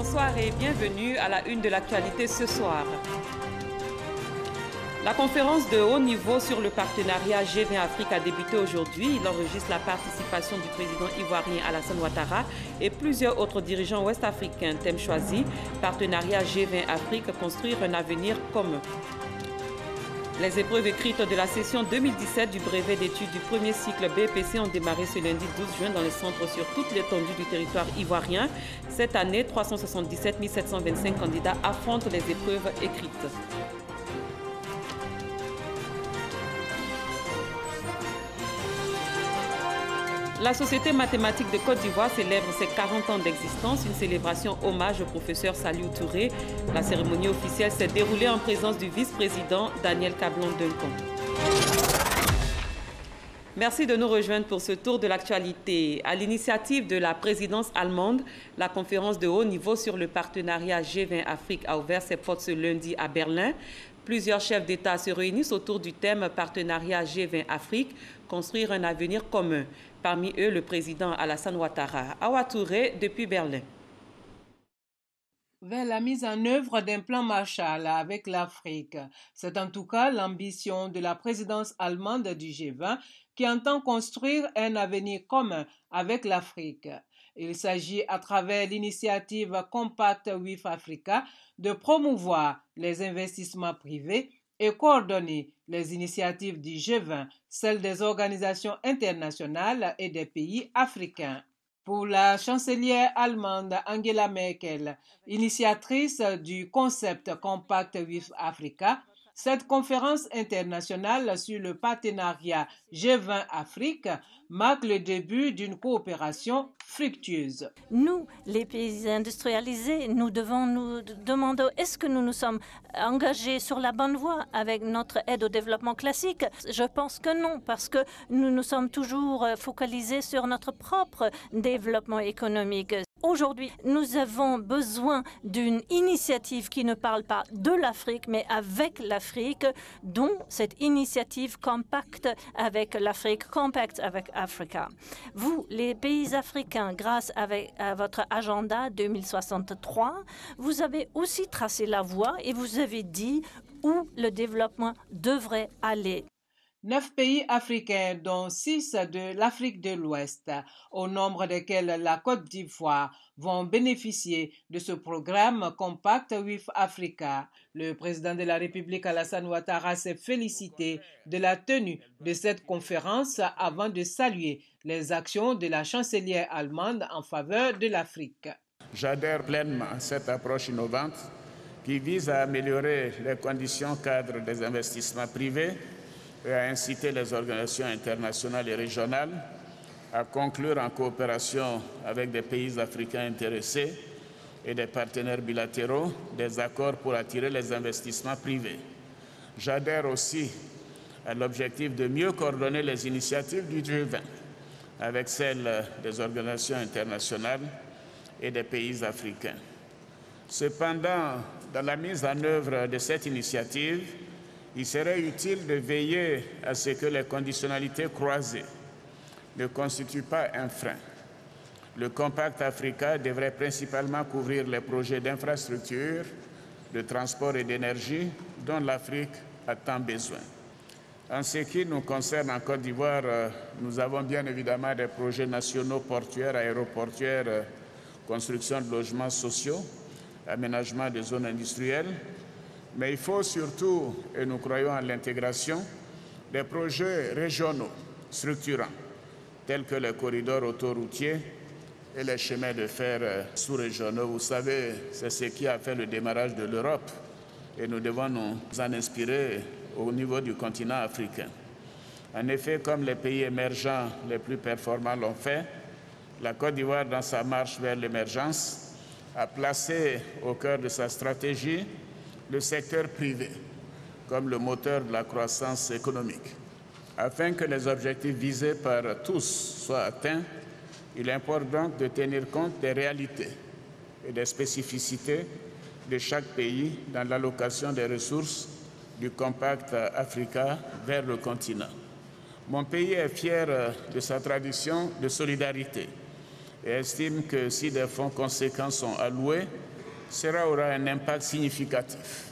Bonsoir et bienvenue à la une de l'actualité ce soir. La conférence de haut niveau sur le partenariat G20 Afrique a débuté aujourd'hui. Il enregistre la participation du président ivoirien Alassane Ouattara et plusieurs autres dirigeants ouest-africains. Thème choisi, partenariat G20 Afrique, construire un avenir commun. Les épreuves écrites de la session 2017 du brevet d'études du premier cycle BEPC ont démarré ce lundi 12 juin dans les centres sur toute l'étendue du territoire ivoirien. Cette année, 377 725 candidats affrontent les épreuves écrites. La Société mathématique de Côte d'Ivoire célèbre ses 40 ans d'existence, une célébration hommage au professeur Saliou Touré. La cérémonie officielle s'est déroulée en présence du vice-président Daniel Cablon-Duncan. Merci de nous rejoindre pour ce tour de l'actualité. À l'initiative de la présidence allemande, la conférence de haut niveau sur le partenariat G20 Afrique a ouvert ses portes ce lundi à Berlin. Plusieurs chefs d'État se réunissent autour du thème partenariat G20 Afrique, construire un avenir commun. Parmi eux, le président Alassane Ouattara. Awa Touré, depuis Berlin. Vers la mise en œuvre d'un plan Marshall avec l'Afrique. C'est en tout cas l'ambition de la présidence allemande du G20 qui entend construire un avenir commun avec l'Afrique. Il s'agit, à travers l'initiative Compact with Africa, de promouvoir les investissements privés et coordonner les initiatives du G20, celles des organisations internationales et des pays africains. Pour la chancelière allemande Angela Merkel, initiatrice du concept Compact with Africa, cette conférence internationale sur le partenariat G20 Afrique marque le début d'une coopération fructueuse. Nous, les pays industrialisés, nous devons nous demander est-ce que nous nous sommes engagés sur la bonne voie avec notre aide au développement classique. Je pense que non, parce que nous nous sommes toujours focalisés sur notre propre développement économique. Aujourd'hui, nous avons besoin d'une initiative qui ne parle pas de l'Afrique, mais avec l'Afrique, dont cette initiative Compact avec l'Afrique, Compact avec Africa. Vous, les pays africains, grâce à votre agenda 2063, vous avez aussi tracé la voie et vous avez dit où le développement devrait aller. 9 pays africains, dont 6 de l'Afrique de l'Ouest, au nombre desquels la Côte d'Ivoire, vont bénéficier de ce programme Compact with Africa. Le président de la République, Alassane Ouattara, s'est félicité de la tenue de cette conférence avant de saluer les actions de la chancelière allemande en faveur de l'Afrique. J'adhère pleinement à cette approche innovante qui vise à améliorer les conditions cadres des investissements privés et à inciter les organisations internationales et régionales à conclure en coopération avec des pays africains intéressés et des partenaires bilatéraux des accords pour attirer les investissements privés. J'adhère aussi à l'objectif de mieux coordonner les initiatives du G20 avec celles des organisations internationales et des pays africains. Cependant, dans la mise en œuvre de cette initiative, il serait utile de veiller à ce que les conditionnalités croisées ne constituent pas un frein. Le Compact Africa devrait principalement couvrir les projets d'infrastructure, de transport et d'énergie dont l'Afrique a tant besoin. En ce qui nous concerne en Côte d'Ivoire, nous avons bien évidemment des projets nationaux portuaires, aéroportuaires, construction de logements sociaux, aménagement des zones industrielles, mais il faut surtout, et nous croyons en l'intégration, des projets régionaux structurants, tels que les corridors autoroutiers et les chemins de fer sous-régionaux. Vous savez, c'est ce qui a fait le démarrage de l'Europe et nous devons nous en inspirer au niveau du continent africain. En effet, comme les pays émergents les plus performants l'ont fait, la Côte d'Ivoire, dans sa marche vers l'émergence, a placé au cœur de sa stratégie le secteur privé comme le moteur de la croissance économique. Afin que les objectifs visés par tous soient atteints, il importe donc de tenir compte des réalités et des spécificités de chaque pays dans l'allocation des ressources du Compact Africa vers le continent. Mon pays est fier de sa tradition de solidarité et estime que si des fonds conséquents sont alloués, cela aura un impact significatif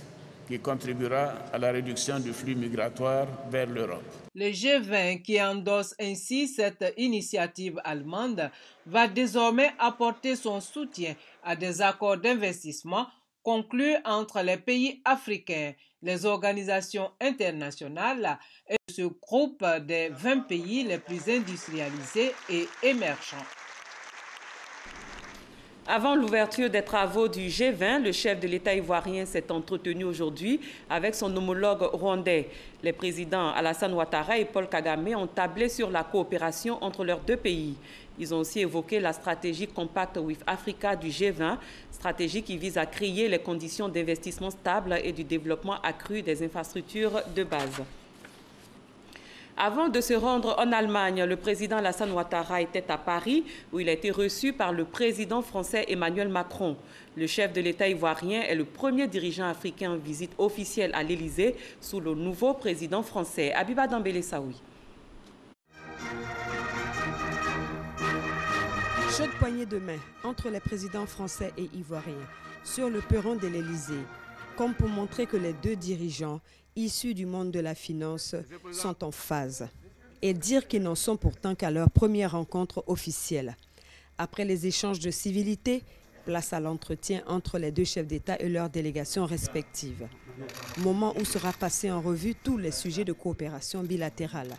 qui contribuera à la réduction du flux migratoire vers l'Europe. Le G20, qui endosse ainsi cette initiative allemande, va désormais apporter son soutien à des accords d'investissement conclus entre les pays africains, les organisations internationales et ce groupe des 20 pays les plus industrialisés et émergents. Avant l'ouverture des travaux du G20, le chef de l'État ivoirien s'est entretenu aujourd'hui avec son homologue rwandais. Les présidents Alassane Ouattara et Paul Kagame ont tablé sur la coopération entre leurs deux pays. Ils ont aussi évoqué la stratégie Compact with Africa du G20, stratégie qui vise à créer les conditions d'investissement stable et du développement accru des infrastructures de base. Avant de se rendre en Allemagne, le président Alassane Ouattara était à Paris où il a été reçu par le président français Emmanuel Macron. Le chef de l'État ivoirien est le premier dirigeant africain en visite officielle à l'Élysée sous le nouveau président français, Abiba Dambélé Saoui. Chaude poignée de main entre les présidents français et ivoiriens sur le perron de l'Élysée, comme pour montrer que les deux dirigeants issus du monde de la finance sont en phase et dire qu'ils n'en sont pourtant qu'à leur première rencontre officielle. Après les échanges de civilité, place à l'entretien entre les deux chefs d'État et leurs délégations respectives. Moment où sera passé en revue tous les sujets de coopération bilatérale.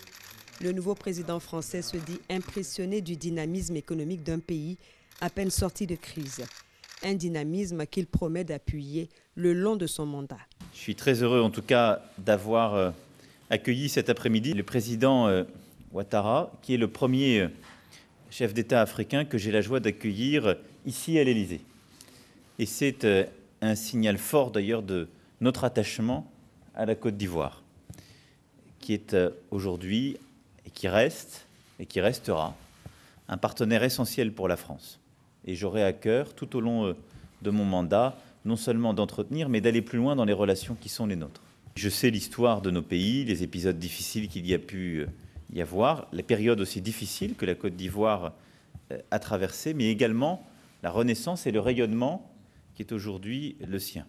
Le nouveau président français se dit impressionné du dynamisme économique d'un pays à peine sorti de crise. Un dynamisme qu'il promet d'appuyer le long de son mandat. Je suis très heureux en tout cas d'avoir accueilli cet après-midi le président Ouattara, qui est le premier chef d'État africain que j'ai la joie d'accueillir ici à l'Élysée. Et c'est un signal fort d'ailleurs de notre attachement à la Côte d'Ivoire, qui est aujourd'hui et qui restera un partenaire essentiel pour la France. Et j'aurai à cœur tout au long de mon mandat non seulement d'entretenir, mais d'aller plus loin dans les relations qui sont les nôtres. Je sais l'histoire de nos pays, les épisodes difficiles qu'il y a pu y avoir, les périodes aussi difficiles que la Côte d'Ivoire a traversées, mais également la renaissance et le rayonnement qui est aujourd'hui le sien.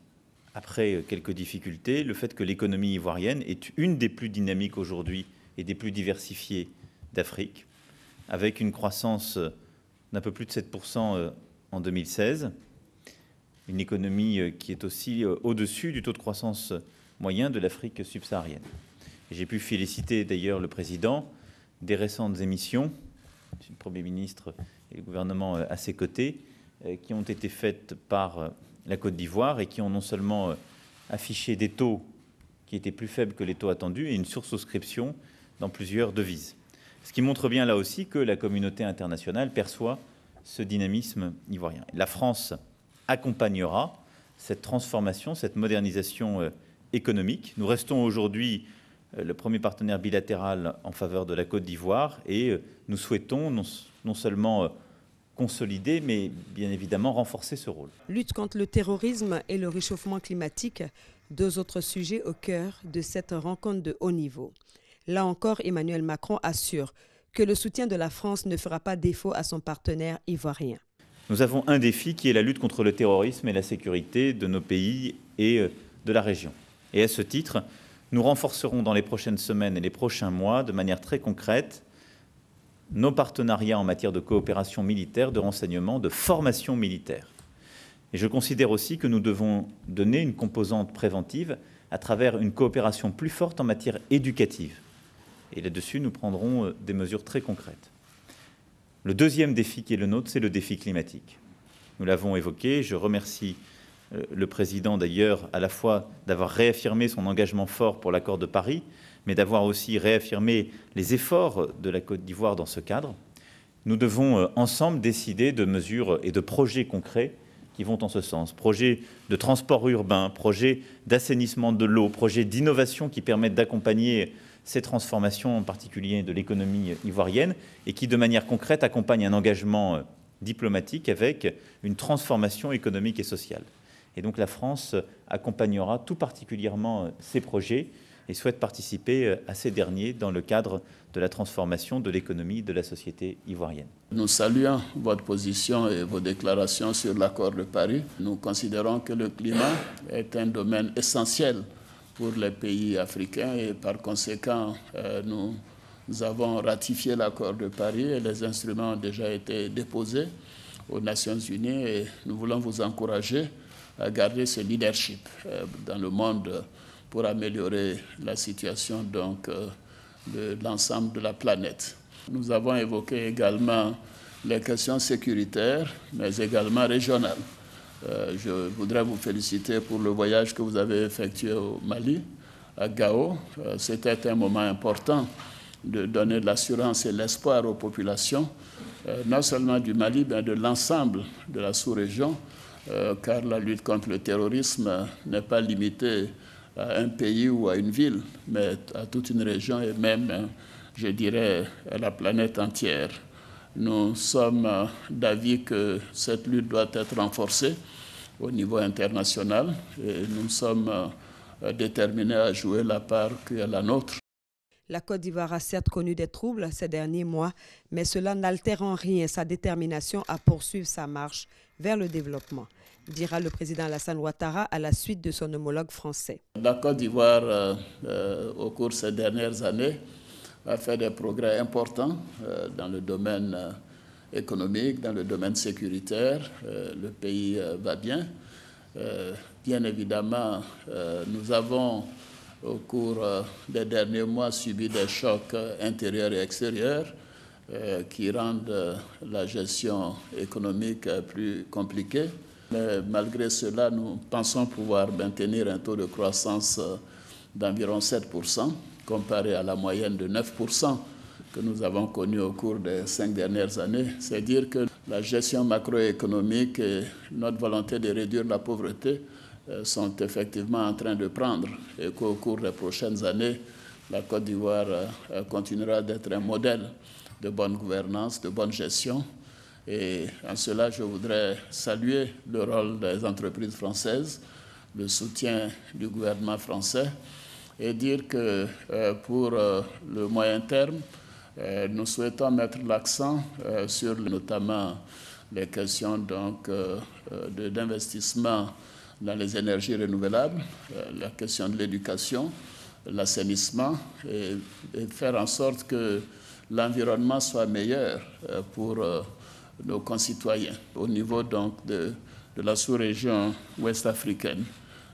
Après quelques difficultés, le fait que l'économie ivoirienne est une des plus dynamiques aujourd'hui et des plus diversifiées d'Afrique, avec une croissance d'un peu plus de 7% en 2016, une économie qui est aussi au-dessus du taux de croissance moyen de l'Afrique subsaharienne. J'ai pu féliciter d'ailleurs le président des récentes émissions, le Premier ministre et le gouvernement à ses côtés, qui ont été faites par la Côte d'Ivoire et qui ont non seulement affiché des taux qui étaient plus faibles que les taux attendus et une sursouscription dans plusieurs devises. Ce qui montre bien là aussi que la communauté internationale perçoit ce dynamisme ivoirien. La France accompagnera cette transformation, cette modernisation économique. Nous restons aujourd'hui le premier partenaire bilatéral en faveur de la Côte d'Ivoire et nous souhaitons non seulement consolider, mais bien évidemment renforcer ce rôle. Lutte contre le terrorisme et le réchauffement climatique, deux autres sujets au cœur de cette rencontre de haut niveau. Là encore, Emmanuel Macron assure que le soutien de la France ne fera pas défaut à son partenaire ivoirien. Nous avons un défi qui est la lutte contre le terrorisme et la sécurité de nos pays et de la région. Et à ce titre, nous renforcerons dans les prochaines semaines et les prochains mois, de manière très concrète, nos partenariats en matière de coopération militaire, de renseignement, de formation militaire. Et je considère aussi que nous devons donner une composante préventive à travers une coopération plus forte en matière éducative. Et là-dessus, nous prendrons des mesures très concrètes. Le deuxième défi qui est le nôtre, c'est le défi climatique. Nous l'avons évoqué, je remercie le président d'ailleurs à la fois d'avoir réaffirmé son engagement fort pour l'accord de Paris, mais d'avoir aussi réaffirmé les efforts de la Côte d'Ivoire dans ce cadre. Nous devons ensemble décider de mesures et de projets concrets qui vont en ce sens. Projets de transport urbain, projets d'assainissement de l'eau, projets d'innovation qui permettent d'accompagner ces transformations, en particulier de l'économie ivoirienne, et qui, de manière concrète, accompagnent un engagement diplomatique avec une transformation économique et sociale. Et donc la France accompagnera tout particulièrement ces projets et souhaite participer à ces derniers dans le cadre de la transformation de l'économie de la société ivoirienne. Nous saluons votre position et vos déclarations sur l'accord de Paris. Nous considérons que le climat est un domaine essentiel pour les pays africains et par conséquent, nous avons ratifié l'accord de Paris et les instruments ont déjà été déposés aux Nations Unies et nous voulons vous encourager à garder ce leadership dans le monde pour améliorer la situation donc, de l'ensemble de la planète. Nous avons évoqué également les questions sécuritaires, mais également régionales. Je voudrais vous féliciter pour le voyage que vous avez effectué au Mali, à Gao. C'était un moment important de donner de l'assurance et l'espoir aux populations, non seulement du Mali, mais de l'ensemble de la sous-région, car la lutte contre le terrorisme n'est pas limitée à un pays ou à une ville, mais à toute une région et même, je dirais, à la planète entière. Nous sommes d'avis que cette lutte doit être renforcée au niveau international et nous sommes déterminés à jouer la part qui est la nôtre. La Côte d'Ivoire a certes connu des troubles ces derniers mois, mais cela n'altère en rien sa détermination à poursuivre sa marche vers le développement, dira le président Alassane Ouattara à la suite de son homologue français. La Côte d'Ivoire, au cours de ces dernières années, a fait des progrès importants dans le domaine économique, dans le domaine sécuritaire. Le pays va bien. Bien évidemment, nous avons, au cours des derniers mois, subi des chocs intérieurs et extérieurs qui rendent la gestion économique plus compliquée. Mais malgré cela, nous pensons pouvoir maintenir un taux de croissance d'environ 7%, comparé à la moyenne de 9% que nous avons connue au cours des 5 dernières années. C'est dire que la gestion macroéconomique et notre volonté de réduire la pauvreté sont effectivement en train de prendre et qu'au cours des prochaines années, la Côte d'Ivoire continuera d'être un modèle de bonne gouvernance, de bonne gestion. Et en cela, je voudrais saluer le rôle des entreprises françaises, le soutien du gouvernement français et dire que pour le moyen terme, nous souhaitons mettre l'accent sur notamment les questions d'investissement dans les énergies renouvelables, la question de l'éducation, l'assainissement et faire en sorte que l'environnement soit meilleur pour nos concitoyens au niveau donc de la sous-région ouest africaine.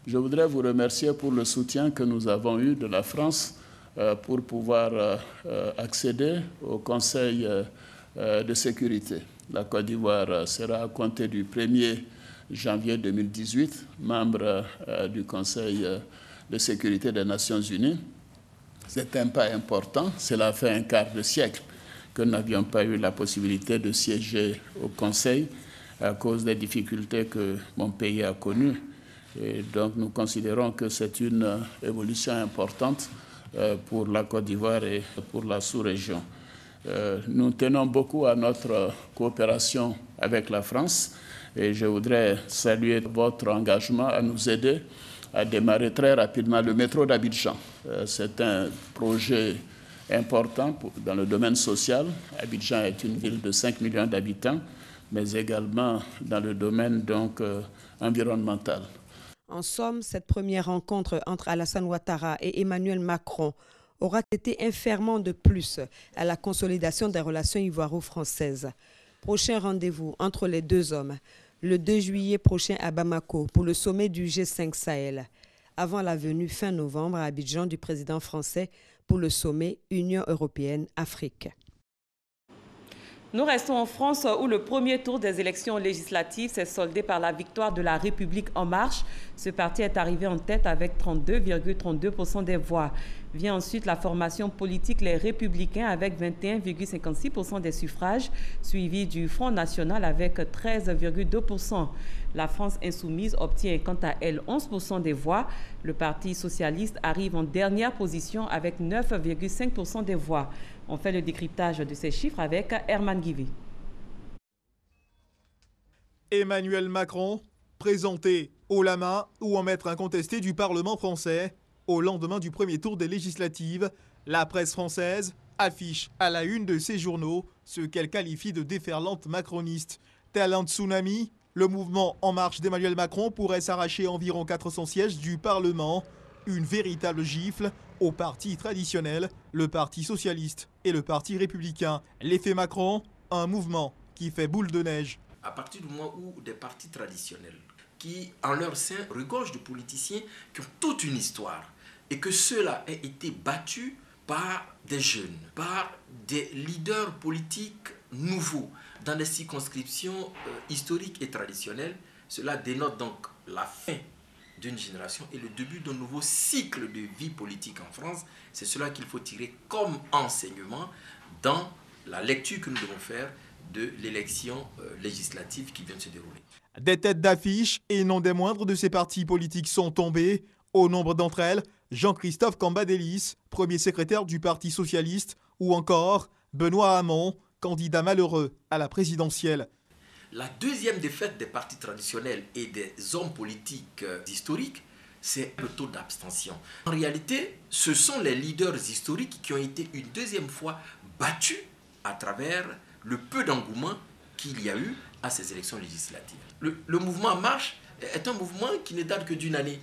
Je voudrais vous remercier pour le soutien que nous avons eu de la France pour pouvoir accéder au Conseil de sécurité. La Côte d'Ivoire sera à compter du 1er janvier 2018 membre du Conseil de sécurité des Nations Unies. C'est un pas important. Cela fait un quart de siècle que nous n'avions pas eu la possibilité de siéger au Conseil à cause des difficultés que mon pays a connues. Et donc nous considérons que c'est une évolution importante pour la Côte d'Ivoire et pour la sous-région. Nous tenons beaucoup à notre coopération avec la France et je voudrais saluer votre engagement à nous aider à démarrer très rapidement le métro d'Abidjan. C'est un projet important dans le domaine social. Abidjan est une ville de 5 millions d'habitants, mais également dans le domaine donc, environnemental. En somme, cette première rencontre entre Alassane Ouattara et Emmanuel Macron aura été un ferment de plus à la consolidation des relations ivoiro-françaises. Prochain rendez-vous entre les deux hommes, le 2 juillet prochain à Bamako pour le sommet du G5 Sahel, avant la venue fin novembre à Abidjan du président français pour le sommet Union européenne-Afrique. Nous restons en France où le premier tour des élections législatives s'est soldé par la victoire de La République En Marche. Ce parti est arrivé en tête avec 32,32% des voix. Vient ensuite la formation politique Les Républicains avec 21,56% des suffrages, suivi du Front National avec 13,2%. La France Insoumise obtient quant à elle 11% des voix. Le Parti socialiste arrive en dernière position avec 9,5% des voix. On fait le décryptage de ces chiffres avec Herman Guivé. Emmanuel Macron, présenté haut la main ou en maître incontesté du Parlement français, au lendemain du premier tour des législatives. La presse française affiche à la une de ses journaux ce qu'elle qualifie de déferlante macroniste. Tel un tsunami, le mouvement En Marche d'Emmanuel Macron pourrait s'arracher environ 400 sièges du Parlement. Une véritable gifle aux partis traditionnels, le Parti socialiste et le Parti républicain. L'effet Macron, un mouvement qui fait boule de neige. À partir du moment où des partis traditionnels, qui en leur sein regorgent de politiciens qui ont toute une histoire, et que ceux-là aient été battus par des jeunes, par des leaders politiques nouveaux, dans des circonscriptions historiques et traditionnelles, cela dénote donc la fin d'une génération et le début d'un nouveau cycle de vie politique en France. C'est cela qu'il faut tirer comme enseignement dans la lecture que nous devons faire de l'élection législative qui vient de se dérouler. Des têtes d'affiche et non des moindres de ces partis politiques sont tombés. Au nombre d'entre elles, Jean-Christophe Cambadélis, premier secrétaire du Parti socialiste, ou encore Benoît Hamon, candidat malheureux à la présidentielle. La deuxième défaite des partis traditionnels et des hommes politiques historiques, c'est le taux d'abstention. En réalité, ce sont les leaders historiques qui ont été une deuxième fois battus à travers le peu d'engouement qu'il y a eu à ces élections législatives. Le mouvement En Marche est un mouvement qui ne date que d'une année.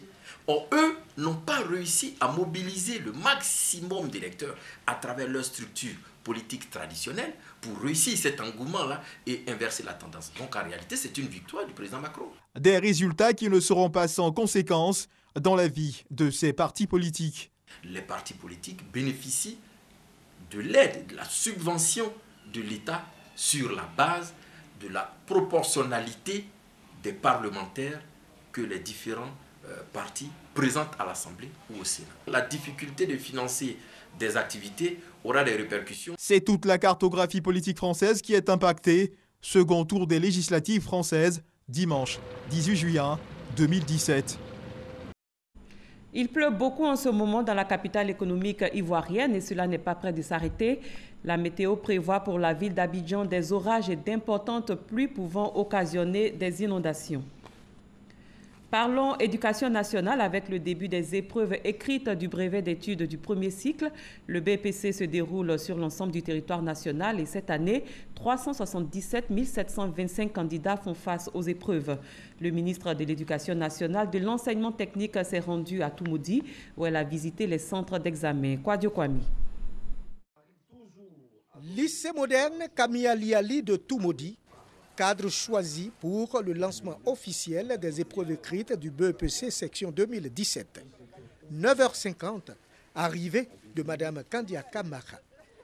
Or, eux n'ont pas réussi à mobiliser le maximum d'électeurs à travers leur structure politique traditionnelle pour réussir cet engouement-là et inverser la tendance. Donc, en réalité, c'est une victoire du président Macron. Des résultats qui ne seront pas sans conséquences dans la vie de ces partis politiques. Les partis politiques bénéficient de l'aide, de la subvention de l'État sur la base de la proportionnalité des parlementaires que les différents partis présentent à l'Assemblée ou au Sénat. La difficulté de financer des activités aura des répercussions. C'est toute la cartographie politique française qui est impactée. Second tour des législatives françaises, dimanche 18 juin 2017. Il pleut beaucoup en ce moment dans la capitale économique ivoirienne et cela n'est pas près de s'arrêter. La météo prévoit pour la ville d'Abidjan des orages et d'importantes pluies pouvant occasionner des inondations. Parlons éducation nationale avec le début des épreuves écrites du brevet d'études du premier cycle. Le BEPC se déroule sur l'ensemble du territoire national et cette année, 377 725 candidats font face aux épreuves. Le ministre de l'Éducation nationale de l'enseignement technique s'est rendu à Toumoudi où elle a visité les centres d'examen. Kwadio Kwami. Lycée moderne Kamia Liali de Toumoudi, cadre choisi pour le lancement officiel des épreuves écrites du BEPC section 2017. 9h50, arrivée de Mme Kandia Kamara,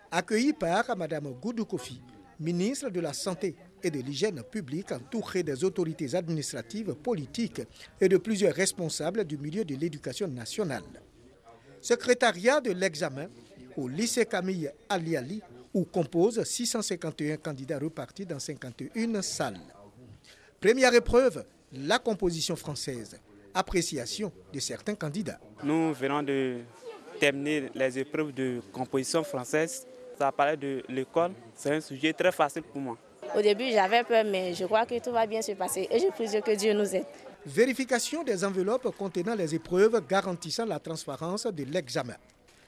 accueillie par Mme Goudou Kofi, ministre de la Santé et de l'Hygiène publique, entourée des autorités administratives, politiques et de plusieurs responsables du milieu de l'éducation nationale. Secrétariat de l'examen au lycée Camille Aliali, où composent 651 candidats repartis dans 51 salles. Première épreuve, la composition française. Appréciation de certains candidats. Nous venons de terminer les épreuves de composition française. Ça parlait de l'école. C'est un sujet très facile pour moi. Au début, j'avais peur, mais je crois que tout va bien se passer. Et je prie Dieu que Dieu nous aide. Vérification des enveloppes contenant les épreuves garantissant la transparence de l'examen,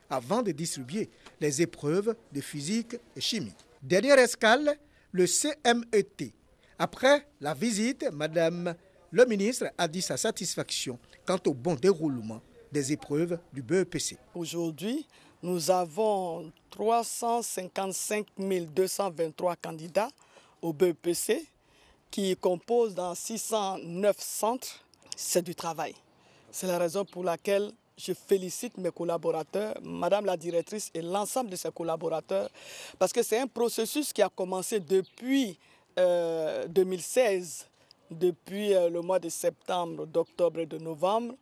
avant de distribuer les épreuves de physique et chimie. Dernière escale, le CMET. Après la visite, Madame le ministre a dit sa satisfaction quant au bon déroulement des épreuves du BEPC. Aujourd'hui, nous avons 355 223 candidats au BEPC qui composent dans 609 centres. C'est du travail. C'est la raison pour laquelle je félicite mes collaborateurs, Madame la directrice et l'ensemble de ses collaborateurs, parce que c'est un processus qui a commencé depuis 2016, depuis le mois de septembre, d'octobre et de novembre,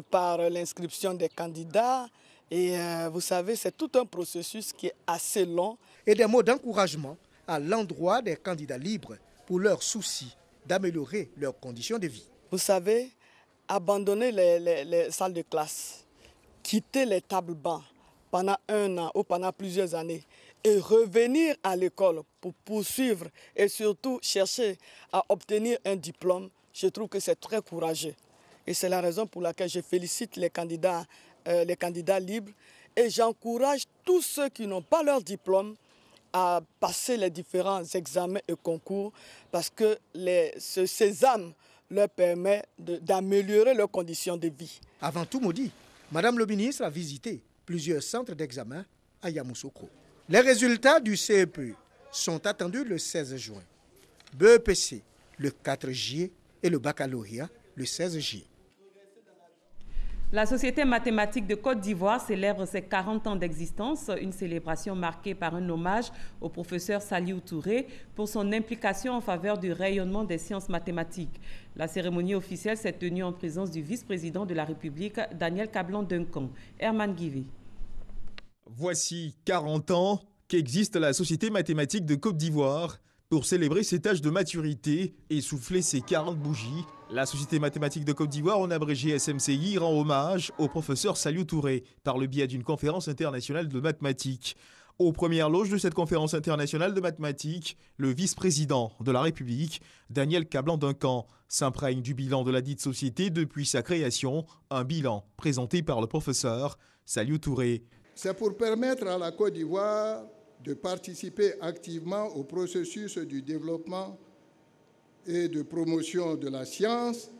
par l'inscription des candidats. Et vous savez, c'est tout un processus qui est assez long. Et des mots d'encouragement à l'endroit des candidats libres pour leur souci d'améliorer leurs conditions de vie. Vous savez, abandonner les salles de classe, quitter les tables bancs pendant un an ou pendant plusieurs années et revenir à l'école pour poursuivre et surtout chercher à obtenir un diplôme, je trouve que c'est très courageux. Et c'est la raison pour laquelle je félicite les candidats les candidats libres et j'encourage tous ceux qui n'ont pas leur diplôme à passer les différents examens et concours parce que ce sésame leur permet d'améliorer leurs conditions de vie. Avant tout maudit, Madame le ministre a visité plusieurs centres d'examen à Yamoussoukro. Les résultats du CEPE sont attendus le 16 juin, BEPC le 4 juillet et le baccalauréat le 16 juillet. La Société mathématique de Côte d'Ivoire célèbre ses 40 ans d'existence, une célébration marquée par un hommage au professeur Saliou Touré pour son implication en faveur du rayonnement des sciences mathématiques. La cérémonie officielle s'est tenue en présence du vice-président de la République, Daniel Kablan-Duncan. Herman Guivé. Voici 40 ans qu'existe la Société mathématique de Côte d'Ivoire. Pour célébrer cet âge de maturité et souffler ses 40 bougies, la Société mathématique de Côte d'Ivoire, en abrégé SMCI, rend hommage au professeur Saliou Touré par le biais d'une conférence internationale de mathématiques. Aux premières loges de cette conférence internationale de mathématiques, le vice-président de la République, Daniel Kablan-Duncan, s'imprègne du bilan de la dite société depuis sa création, un bilan présenté par le professeur Saliou Touré. C'est pour permettre à la Côte d'Ivoire de participer activement au processus du développement et de promotion de la science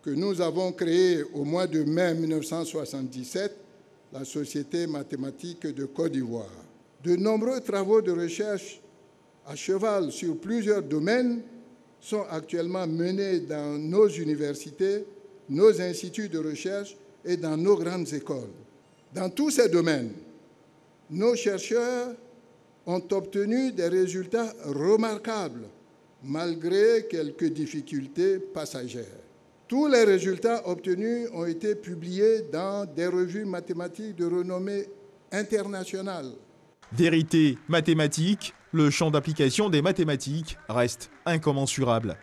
que nous avons créé au mois de mai 1977, la Société mathématique de Côte d'Ivoire. De nombreux travaux de recherche à cheval sur plusieurs domaines sont actuellement menés dans nos universités, nos instituts de recherche et dans nos grandes écoles. Dans tous ces domaines, nos chercheurs ont obtenu des résultats remarquables, malgré quelques difficultés passagères. Tous les résultats obtenus ont été publiés dans des revues mathématiques de renommée internationale. Vérité mathématique, le champ d'application des mathématiques reste incommensurable.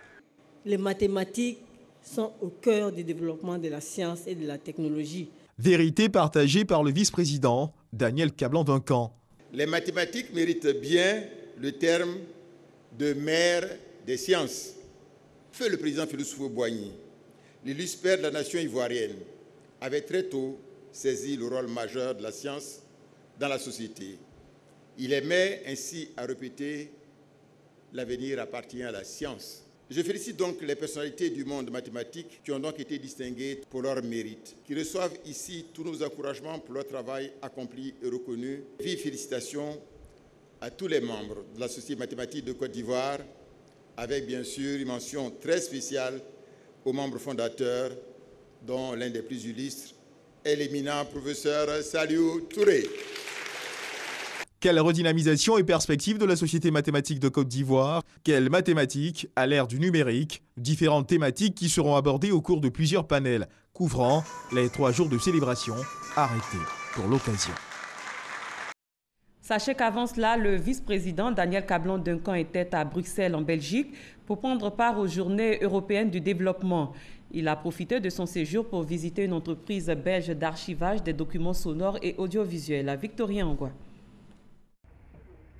Les mathématiques sont au cœur du développement de la science et de la technologie. Vérité partagée par le vice-président Daniel Kablan-Duncan. Les mathématiques méritent bien le terme de mère des sciences. Feu le président Félix Houphouët-Boigny, l'illustre père de la nation ivoirienne, avait très tôt saisi le rôle majeur de la science dans la société. Il aimait ainsi à répéter « l'avenir appartient à la science ». Je félicite donc les personnalités du monde mathématique qui ont donc été distinguées pour leur mérite, qui reçoivent ici tous nos encouragements pour leur travail accompli et reconnu. Vive félicitations à tous les membres de la Société mathématique de Côte d'Ivoire, avec bien sûr une mention très spéciale aux membres fondateurs, dont l'un des plus illustres est l'éminent professeur Saliou Touré. Quelle redynamisation et perspective de la Société mathématique de Côte d'Ivoire? Quelle mathématiques à l'ère du numérique? Différentes thématiques qui seront abordées au cours de plusieurs panels, couvrant les 3 jours de célébration arrêtés pour l'occasion. Sachez qu'avant cela, le vice-président Daniel Kablan-Duncan était à Bruxelles, en Belgique, pour prendre part aux Journées européennes du développement. Il a profité de son séjour pour visiter une entreprise belge d'archivage des documents sonores et audiovisuels à Victorien Angois.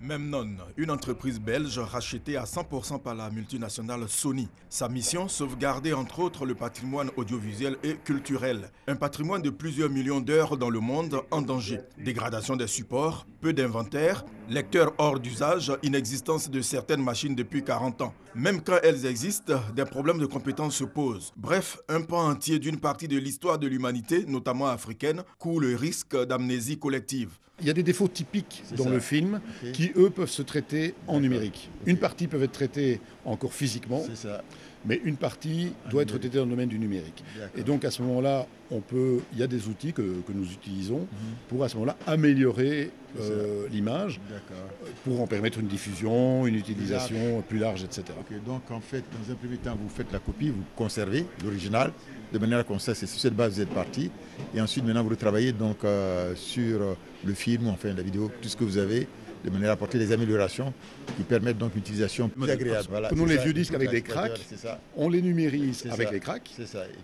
Memnon, une entreprise belge rachetée à 100% par la multinationale Sony. Sa mission, sauvegarder entre autres le patrimoine audiovisuel et culturel. Un patrimoine de plusieurs millions d'heures dans le monde en danger. Dégradation des supports, peu d'inventaire, lecteurs hors d'usage, inexistence de certaines machines depuis 40 ans. Même quand elles existent, des problèmes de compétences se posent. Bref, un pan entier d'une partie de l'histoire de l'humanité, notamment africaine, court le risque d'amnésie collective. Il y a des défauts typiques dans le film qui, eux, peuvent se traiter en numérique. Une partie peut être traitée encore physiquement, mais une partie doit être traitée dans le domaine du numérique. Et donc, à ce moment-là, il y a des outils que nous utilisons pour, à ce moment-là, améliorer l'image, pour en permettre une diffusion, une utilisation plus large, etc. Donc, en fait, dans un premier temps, vous faites la copie, vous conservez l'original, de manière qu'on sait, c'est sur cette base vous êtes parti. Et ensuite, maintenant, vous retravaillez donc, sur le film, enfin la vidéo, tout ce que vous avez, de manière à apporter des améliorations qui permettent donc une utilisation plus agréable. Voilà, prenons les vieux disques avec des cracks, on les numérise avec les cracks,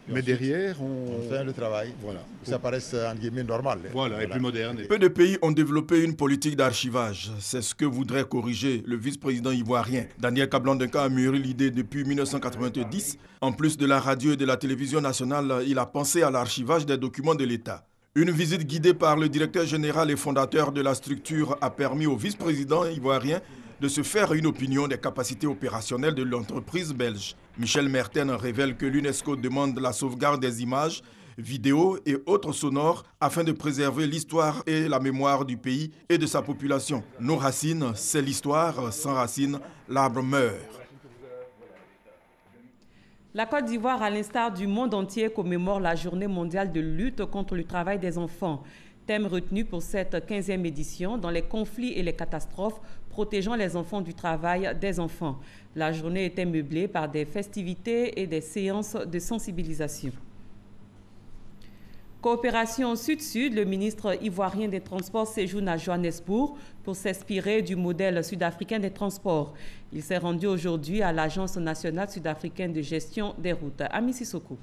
mais derrière on fait le travail, voilà, que ça paraisse en guillemets normal. Voilà, et plus moderne. Peu de pays ont développé une politique d'archivage. C'est ce que voudrait corriger le vice-président ivoirien. Daniel Kablan-Duncan a mûri l'idée depuis 1990. En plus de la radio et de la télévision nationale, il a pensé à l'archivage des documents de l'État. Une visite guidée par le directeur général et fondateur de la structure a permis au vice-président ivoirien de se faire une opinion des capacités opérationnelles de l'entreprise belge. Michel Merten révèle que l'UNESCO demande la sauvegarde des images, vidéos et autres sonores afin de préserver l'histoire et la mémoire du pays et de sa population. Nos racines, c'est l'histoire. Sans racines, l'arbre meurt. La Côte d'Ivoire, à l'instar du monde entier, commémore la journée mondiale de lutte contre le travail des enfants. Thème retenu pour cette 15e édition, dans les conflits et les catastrophes, protégeant les enfants du travail des enfants. La journée était meublée par des festivités et des séances de sensibilisation. Coopération Sud-Sud, le ministre ivoirien des Transports séjourne à Johannesburg pour s'inspirer du modèle sud-africain des transports. Il s'est rendu aujourd'hui à l'Agence nationale sud-africaine de gestion des routes. Ami Sissoko.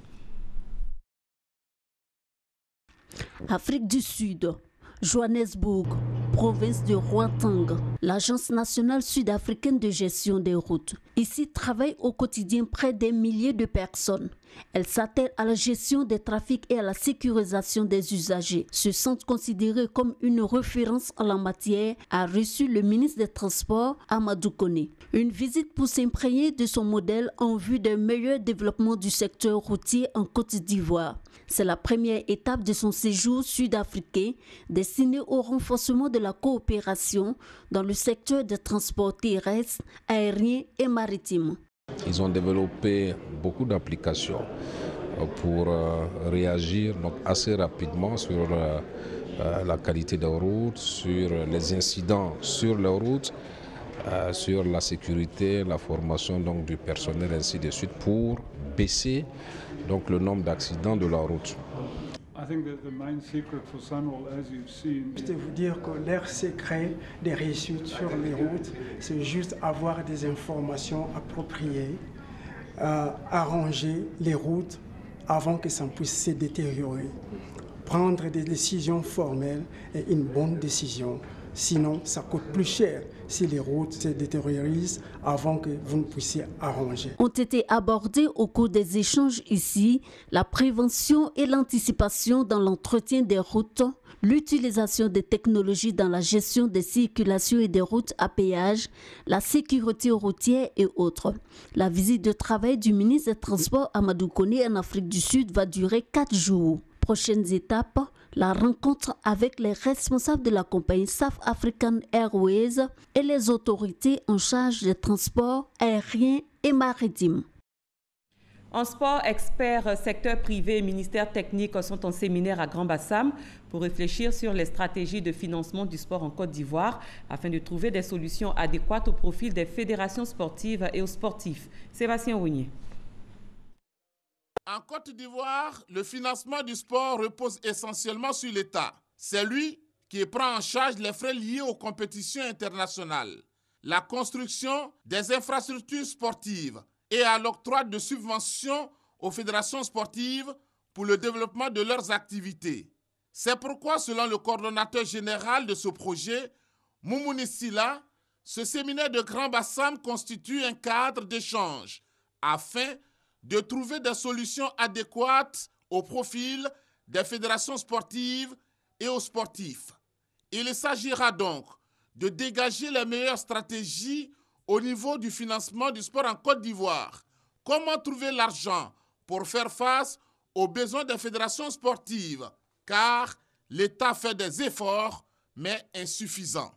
Afrique du Sud, Johannesburg, province de Gauteng, l'Agence nationale sud-africaine de gestion des routes. Ici travaillent au quotidien près des milliers de personnes. Elles s'attellent à la gestion des trafics et à la sécurisation des usagers. Se sentent considérées comme une référence en la matière, a reçu le ministre des Transports, Amadou Koné. Une visite pour s'imprégner de son modèle en vue d'un meilleur développement du secteur routier en Côte d'Ivoire. C'est la première étape de son séjour sud-africain destiné au renforcement de la coopération dans le secteur des transports terrestres, aériens et maritimes. Ils ont développé beaucoup d'applications pour réagir donc assez rapidement sur la qualité des routes, sur les incidents sur les routes, sur la sécurité, la formation donc, du personnel, ainsi de suite, pour baisser donc, le nombre d'accidents de la route. Je vais vous dire que leur secret des réussites sur les routes, c'est juste avoir des informations appropriées, arranger les routes avant que ça puisse se détériorer, prendre des décisions formelles et une bonne décision. Sinon, ça coûte plus cher si les routes se détériorisent avant que vous ne puissiez arranger. Ont été abordés au cours des échanges ici la prévention et l'anticipation dans l'entretien des routes, l'utilisation des technologies dans la gestion des circulations et des routes à péage, la sécurité routière et autres. La visite de travail du ministre des Transports Amadou Koné en Afrique du Sud va durer 4 jours. Prochaines étapes, la rencontre avec les responsables de la compagnie South African Airways et les autorités en charge des transports aériens et maritimes. En sport, experts, secteur privé et ministères techniques sont en séminaire à Grand-Bassam pour réfléchir sur les stratégies de financement du sport en Côte d'Ivoire afin de trouver des solutions adéquates au profil des fédérations sportives et aux sportifs. Sébastien Ounier. En Côte d'Ivoire, le financement du sport repose essentiellement sur l'État. C'est lui qui prend en charge les frais liés aux compétitions internationales, la construction des infrastructures sportives et à l'octroi de subventions aux fédérations sportives pour le développement de leurs activités. C'est pourquoi, selon le coordonnateur général de ce projet, Moumouni Silla, ce séminaire de Grand-Bassam constitue un cadre d'échange afin de trouver des solutions adéquates au profil des fédérations sportives et aux sportifs. Il s'agira donc de dégager les meilleures stratégies au niveau du financement du sport en Côte d'Ivoire. Comment trouver l'argent pour faire face aux besoins des fédérations sportives, car l'État fait des efforts, mais insuffisants.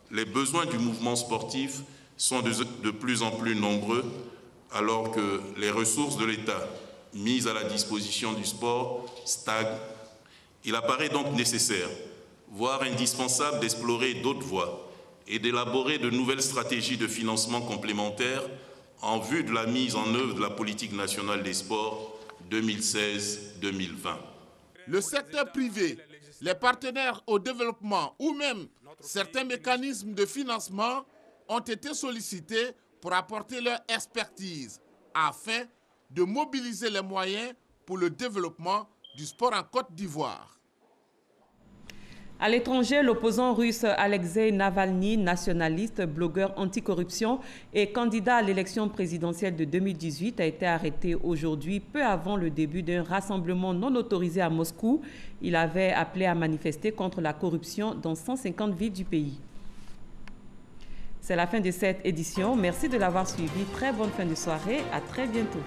Les besoins du mouvement sportif sont de plus en plus nombreux, alors que les ressources de l'État mises à la disposition du sport stagnent. Il apparaît donc nécessaire, voire indispensable, d'explorer d'autres voies et d'élaborer de nouvelles stratégies de financement complémentaires en vue de la mise en œuvre de la politique nationale des sports 2016-2020. Le secteur privé, les partenaires au développement ou même certains mécanismes de financement ont été sollicités pour apporter leur expertise afin de mobiliser les moyens pour le développement du sport en Côte d'Ivoire. À l'étranger, l'opposant russe Alexei Navalny, nationaliste, blogueur anticorruption et candidat à l'élection présidentielle de 2018, a été arrêté aujourd'hui, peu avant le début d'un rassemblement non autorisé à Moscou. Il avait appelé à manifester contre la corruption dans 150 villes du pays. C'est la fin de cette édition. Merci de l'avoir suivi. Très bonne fin de soirée. À très bientôt.